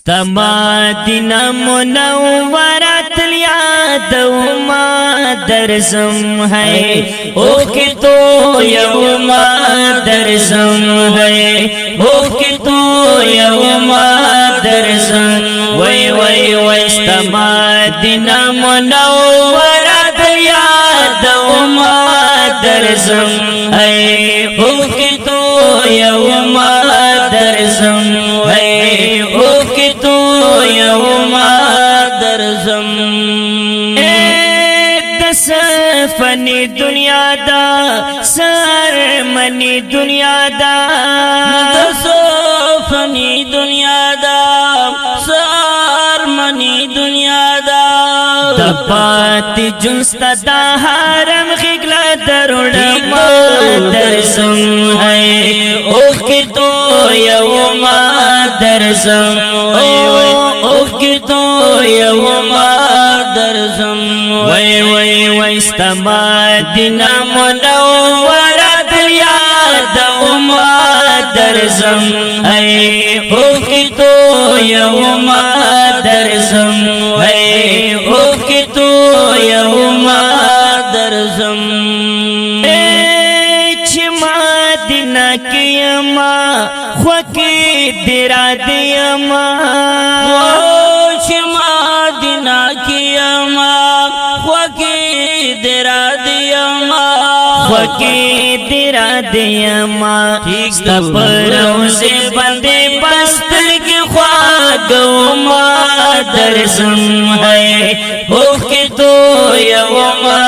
ستما دینا منورت یادوما درزم ہے اوہ کی تو یوما درزم ہے اوہ کی تو یوما درزم وی وی وی ستما دینا منورت یادوما درزم ہے اوہ کی تو یوما درزم ہے اوہ کی تو یوما درزم فنی دنیا دا سر منی دنیا دا فنی دنیا دا سر منی دنیا دا دپاتی جنستا دا حرم خگلا دروڑما درزم ہے اوہ کی تو یوما درزم اوہ کی تو یوما درزم وی وی وی ستما دینا منورت یادوما درزم ہے اوہ کی تو یوما درزم ہے اوہ کی تو یوما درزم چما دینا کیما خوکی دیرا دیما چما دینا کیما خوکی دیرا دیما خوکی دیرا دیما ستپروں سے بندے بستر کی خواگوما درزم ہے اوہ کی تو یوما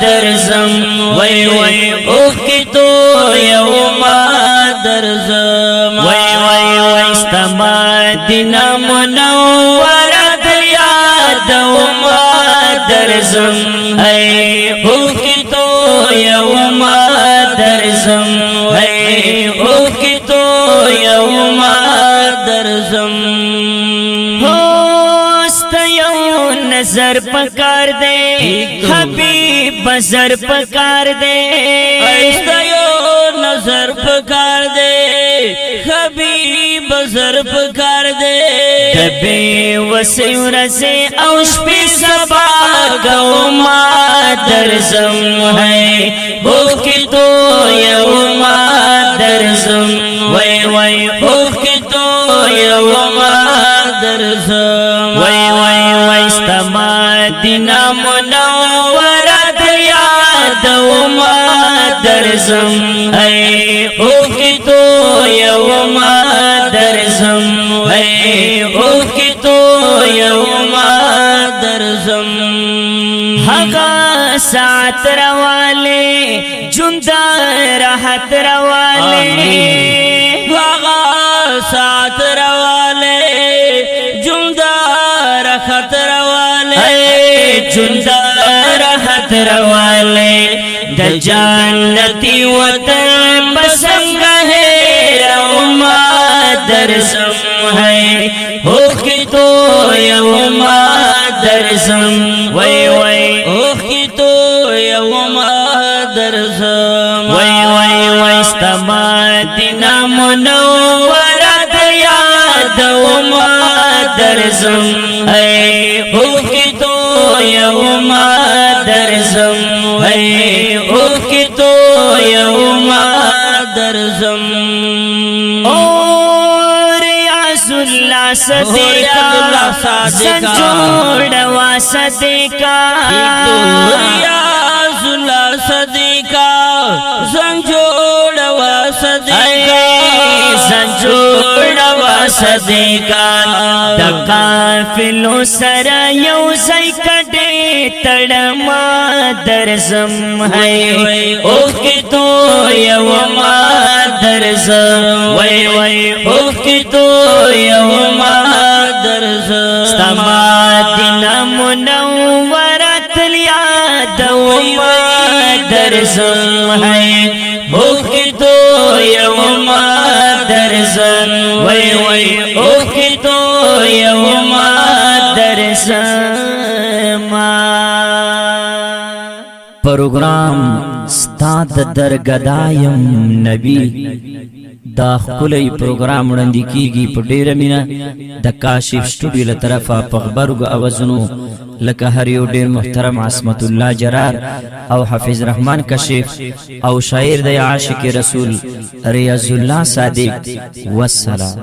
درزم وی وی اوہ کی تو یوما درزم وی وی وی ستما دینا منورت یادوما درزم ہے اوہ کی تو یوما درزم ہے اوہ کی تو یوما درزم ہوست یو نظر پکار دے حبیب بزر پکار دے ہوست یو نظر پکار دے حبیب بزر پکار دے دبی وسیور سے اوش پی سبا گوما درزم ہے اوہ کی تو یوما درزم وی وی اوہ کی تو یوما درزم وی وی وی ستما دینا منورت یادوما درزم ہے اوہ کی تو یوما درزم ہے اوہ کی تو یوما درزم حقا سات روالے جندہ راحت روالے حقا سات روالے جندہ راحت روالے جندہ راحت روالے دا جانتی وطن پسنگ ہے روما درزم ہے اوہ کی تو یوما درزم وی وی اوہ کی تو یوما درزم وی وی وی ستما دینا منورت یادوما درزم ہے اوہ کی تو یوما درزم ہے اوہ کی تو یوما درزم اللہ صدیقہ سنجوڑوا صدیقہ ریاض اللہ صدیقہ سنجوڑوا صدیقہ سنجوڑوا صدیقہ دا قافلو سرا یو زی کڑے تڑما درزم ہے اوہ کی تو یوما درزم وی وی اوہ کی تو یوما درزم ستما دینا منورت یادوما درزم ہے اوہ کی تو یوما درزم وی وی اوہ کی تو یوما درزم پروگرام ستاد درگدایم نبی دا خپلې پروګرام وړاندې کیږي په ډیره مینه د کاشف سټوډیو له طرفه په خبرو اوازونو لکه هر یو ډیر محترم عصمت الله جرار او حافظ رحمان کشف او شاعر د عاشق رسول ریاض الله صادق والسلام.